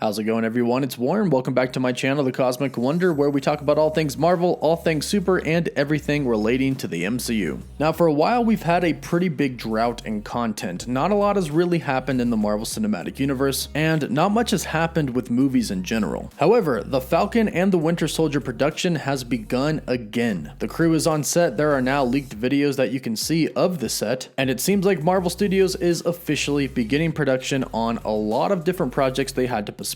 How's it going, everyone? It's Warren. Welcome back to my channel, The Cosmic Wonder, where we talk about all things Marvel, all things super, and everything relating to the MCU. Now, for a while, we've had a pretty big drought in content. Not a lot has really happened in the Marvel Cinematic Universe, and not much has happened with movies in general. However, the Falcon and the Winter Soldier production has begun again. The crew is on set. There are now leaked videos that you can see of the set, and it seems like Marvel Studios is officially beginning production on a lot of different projects they had to postpone.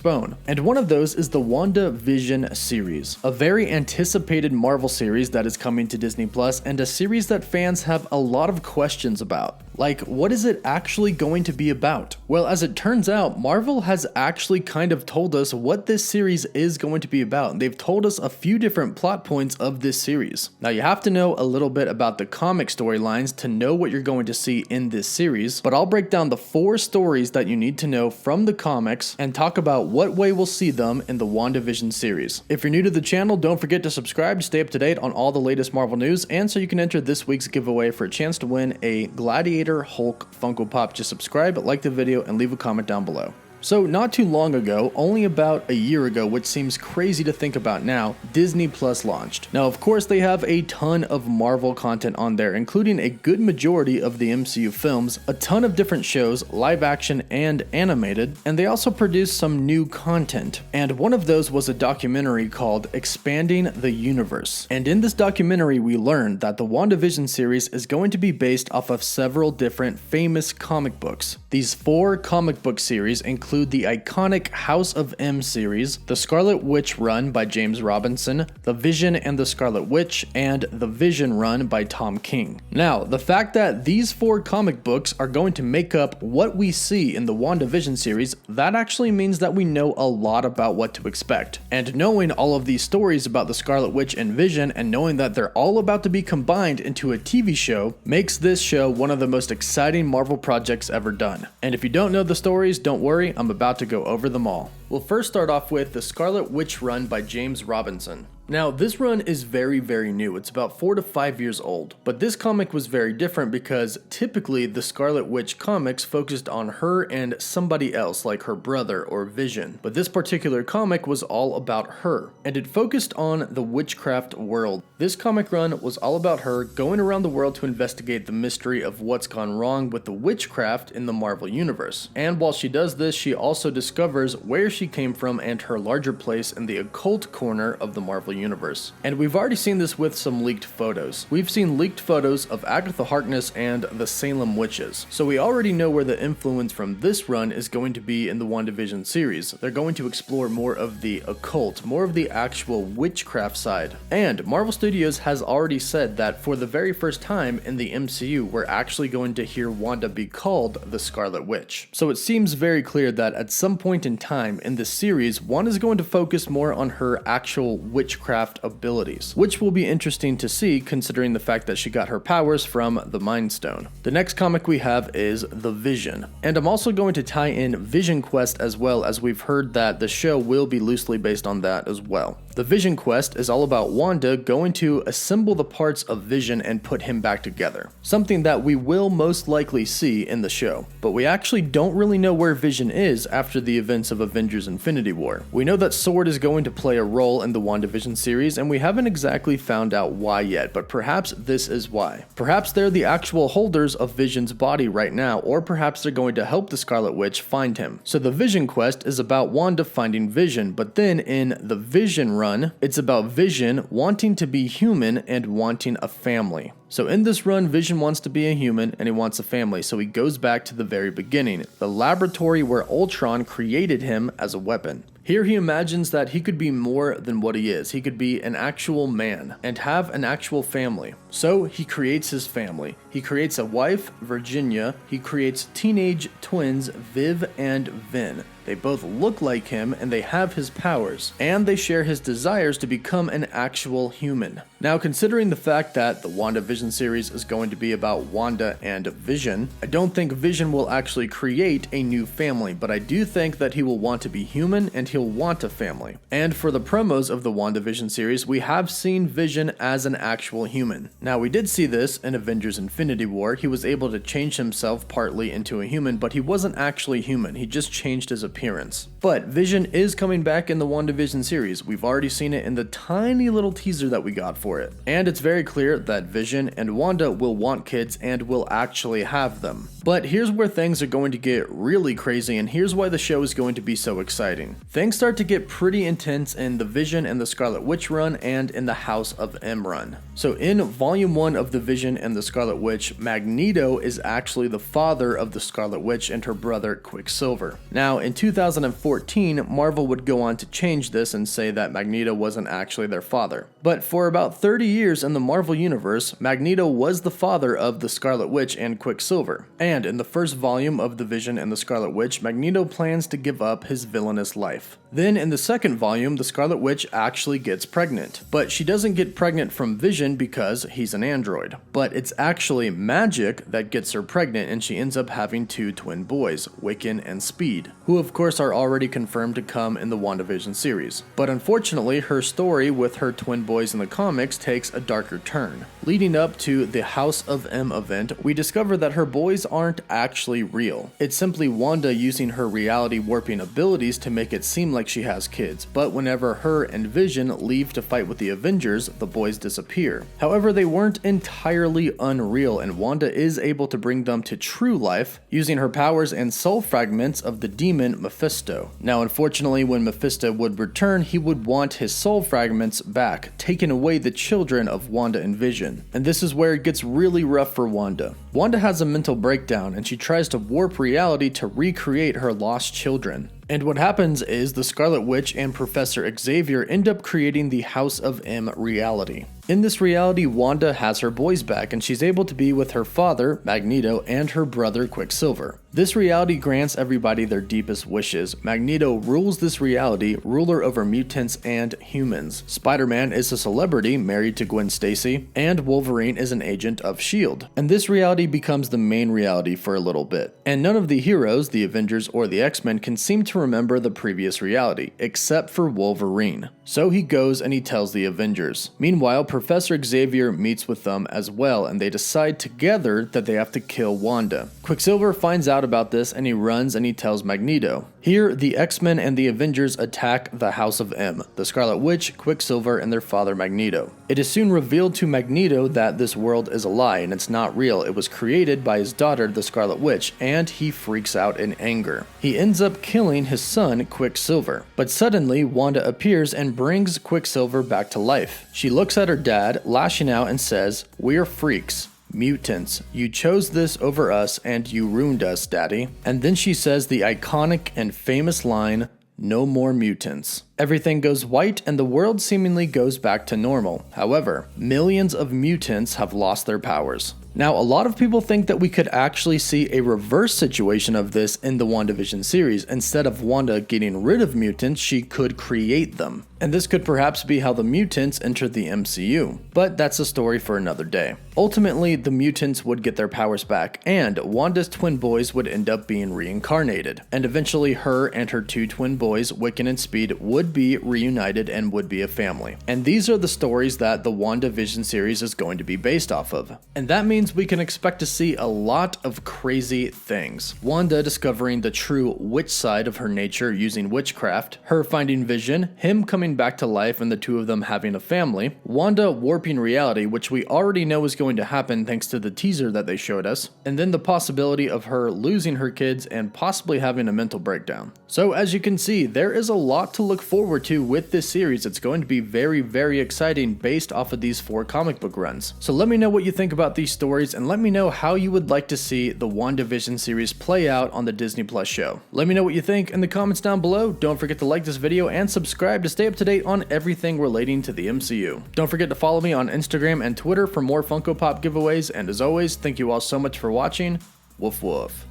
And one of those is the Wandavision series, a very anticipated Marvel series that is coming to Disney Plus, and a series that fans have a lot of questions about. Like, what is it actually going to be about? Well, as it turns out, Marvel has actually kind of told us what this series is going to be about. They've told us a few different plot points of this series. Now, you have to know a little bit about the comic storylines to know what you're going to see in this series, but I'll break down the 4 stories that you need to know from the comics and talk about what way we'll see them in the Wandavision series. If you're new to the channel, don't forget to subscribe to stay up to date on all the latest Marvel news, and so you can enter this week's giveaway for a chance to win a Gladiator Hulk Funko Pop. Just subscribe, like the video, and leave a comment down below. So not too long ago, only about a year ago, which seems crazy to think about now, Disney Plus launched. Now, of course, they have a ton of Marvel content on there, including a good majority of the MCU films, a ton of different shows, live action and animated, and they also produced some new content. And one of those was a documentary called Expanding the Universe. And in this documentary, we learned that the WandaVision series is going to be based off of several different famous comic books. These 4 comic book series include the iconic House of M series, the Scarlet Witch run by James Robinson, the Vision and the Scarlet Witch, and the Vision run by Tom King. Now, the fact that these 4 comic books are going to make up what we see in the WandaVision series, that actually means that we know a lot about what to expect. And knowing all of these stories about the Scarlet Witch and Vision, and knowing that they're all about to be combined into a TV show, makes this show one of the most exciting Marvel projects ever done. And if you don't know the stories, don't worry, I'm about to go over them all. We'll first start off with the Scarlet Witch run by James Robinson. Now, this run is very new. It's about 4 to 5 years old. But this comic was very different because typically the Scarlet Witch comics focused on her and somebody else, like her brother or Vision. But this particular comic was all about her, and it focused on the witchcraft world. This comic run was all about her going around the world to investigate the mystery of what's gone wrong with the witchcraft in the Marvel Universe. And while she does this, she also discovers where she came from and her larger place in the occult corner of the Marvel Universe. And we've already seen this with some leaked photos. We've seen leaked photos of Agatha Harkness and the Salem Witches. So we already know where the influence from this run is going to be in the WandaVision series. They're going to explore more of the occult, more of the actual witchcraft side. And Marvel Studios has already said that for the very first time in the MCU, we're actually going to hear Wanda be called the Scarlet Witch. So it seems very clear that at some point in time in this series, Wanda is going to focus more on her actual witchcraft abilities, which will be interesting to see considering the fact that she got her powers from the Mind Stone. The next comic we have is The Vision, and I'm also going to tie in Vision Quest as well, as we've heard that the show will be loosely based on that as well. The Vision Quest is all about Wanda going to assemble the parts of Vision and put him back together, something that we will most likely see in the show. But we actually don't really know where Vision is after the events of Avengers Infinity War. We know that S.W.O.R.D. is going to play a role in the WandaVision series, and we haven't exactly found out why yet, but perhaps this is why. Perhaps they're the actual holders of Vision's body right now, or perhaps they're going to help the Scarlet Witch find him. So the Vision Quest is about Wanda finding Vision, but then in the Vision run, it's about Vision wanting to be human and wanting a family. So in this run, Vision wants to be a human and he wants a family, so he goes back to the very beginning, the laboratory where Ultron created him as a weapon. Here he imagines that he could be more than what he is. He could be an actual man and have an actual family. So he creates his family. He creates a wife, Virginia. He creates teenage twins, Viv and Vin. They both look like him and they have his powers, and they share his desires to become an actual human. Now, considering the fact that the WandaVision WandaVision series is going to be about Wanda and Vision. I don't think Vision will actually create a new family, but I do think that he will want to be human and he'll want a family. And for the promos of the WandaVision series, we have seen Vision as an actual human. Now, we did see this in Avengers Infinity War. He was able to change himself partly into a human, but he wasn't actually human. He just changed his appearance. But Vision is coming back in the WandaVision series. We've already seen it in the tiny little teaser that we got for it. And it's very clear that Vision and Wanda will want kids and will actually have them. But here's where things are going to get really crazy, and here's why the show is going to be so exciting. Things start to get pretty intense in the Vision and the Scarlet Witch run and in the House of M run. So in Volume 1 of the Vision and the Scarlet Witch, Magneto is actually the father of the Scarlet Witch and her brother Quicksilver. Now, in 2014, Marvel would go on to change this and say that Magneto wasn't actually their father. But for about 30 years in the Marvel Universe, Magneto was the father of the Scarlet Witch and Quicksilver. And in the first volume of the Vision and the Scarlet Witch, Magneto plans to give up his villainous life. Then in the second volume, the Scarlet Witch actually gets pregnant. But she doesn't get pregnant from Vision because he's an android. But it's actually magic that gets her pregnant, and she ends up having two twin boys, Wiccan and Speed, who of course are already confirmed to come in the WandaVision series. But unfortunately, her story with her twin boys in the comics takes a darker turn. Leading up to the House of M event, we discover that her boys aren't actually real. It's simply Wanda using her reality warping abilities to make it seem like she has kids, but whenever her and Vision leave to fight with the Avengers, the boys disappear. However, they weren't entirely unreal, and Wanda is able to bring them to true life using her powers and soul fragments of the demon Mephisto. Now, unfortunately, when Mephisto would return, he would want his soul fragments back, taking away the children of Wanda and Vision. And this is where it gets really rough for Wanda. Wanda has a mental breakdown, and she tries to warp reality to recreate her lost children. And what happens is the Scarlet Witch and Professor Xavier end up creating the House of M reality. In this reality, Wanda has her boys back, and she's able to be with her father, Magneto, and her brother, Quicksilver. This reality grants everybody their deepest wishes. Magneto rules this reality, ruler over mutants and humans. Spider-Man is a celebrity married to Gwen Stacy, and Wolverine is an agent of S.H.I.E.L.D. And this reality becomes the main reality for a little bit. And none of the heroes, the Avengers or the X-Men, can seem to remember the previous reality, except for Wolverine. So he goes and he tells the Avengers. Meanwhile, Professor Xavier meets with them as well, and they decide together that they have to kill Wanda. Quicksilver finds out about this, and he runs and he tells Magneto. Here, the X-Men and the Avengers attack the House of M, the Scarlet Witch, Quicksilver, and their father Magneto. It is soon revealed to Magneto that this world is a lie and it's not real. It was created by his daughter, the Scarlet Witch, and he freaks out in anger. He ends up killing his son, Quicksilver. But suddenly, Wanda appears and brings Quicksilver back to life. She looks at her dad, lashing out, and says, "We're freaks. Mutants. You chose this over us and you ruined us, Daddy." And then she says the iconic and famous line, "No more mutants." Everything goes white and the world seemingly goes back to normal. However, millions of mutants have lost their powers. Now, a lot of people think that we could actually see a reverse situation of this in the WandaVision series. Instead of Wanda getting rid of mutants, she could create them. And this could perhaps be how the mutants entered the MCU. But that's a story for another day. Ultimately, the mutants would get their powers back, and Wanda's twin boys would end up being reincarnated. And eventually her and her two twin boys, Wiccan and Speed, would be reunited and would be a family. And these are the stories that the WandaVision series is going to be based off of. And that means we can expect to see a lot of crazy things. Wanda discovering the true witch side of her nature using witchcraft, her finding Vision, him coming back to life and the two of them having a family, Wanda warping reality, which we already know is going to happen thanks to the teaser that they showed us, and then the possibility of her losing her kids and possibly having a mental breakdown. So as you can see, there is a lot to look forward to with this series. It's going to be very, very exciting based off of these 4 comic book runs. So let me know what you think about these stories, and let me know how you would like to see the WandaVision series play out on the Disney Plus show. Let me know what you think in the comments down below. Don't forget to like this video and subscribe to stay up to date on everything relating to the MCU. Don't forget to follow me on Instagram and Twitter for more Funko Pop giveaways, and as always, thank you all so much for watching. Woof woof.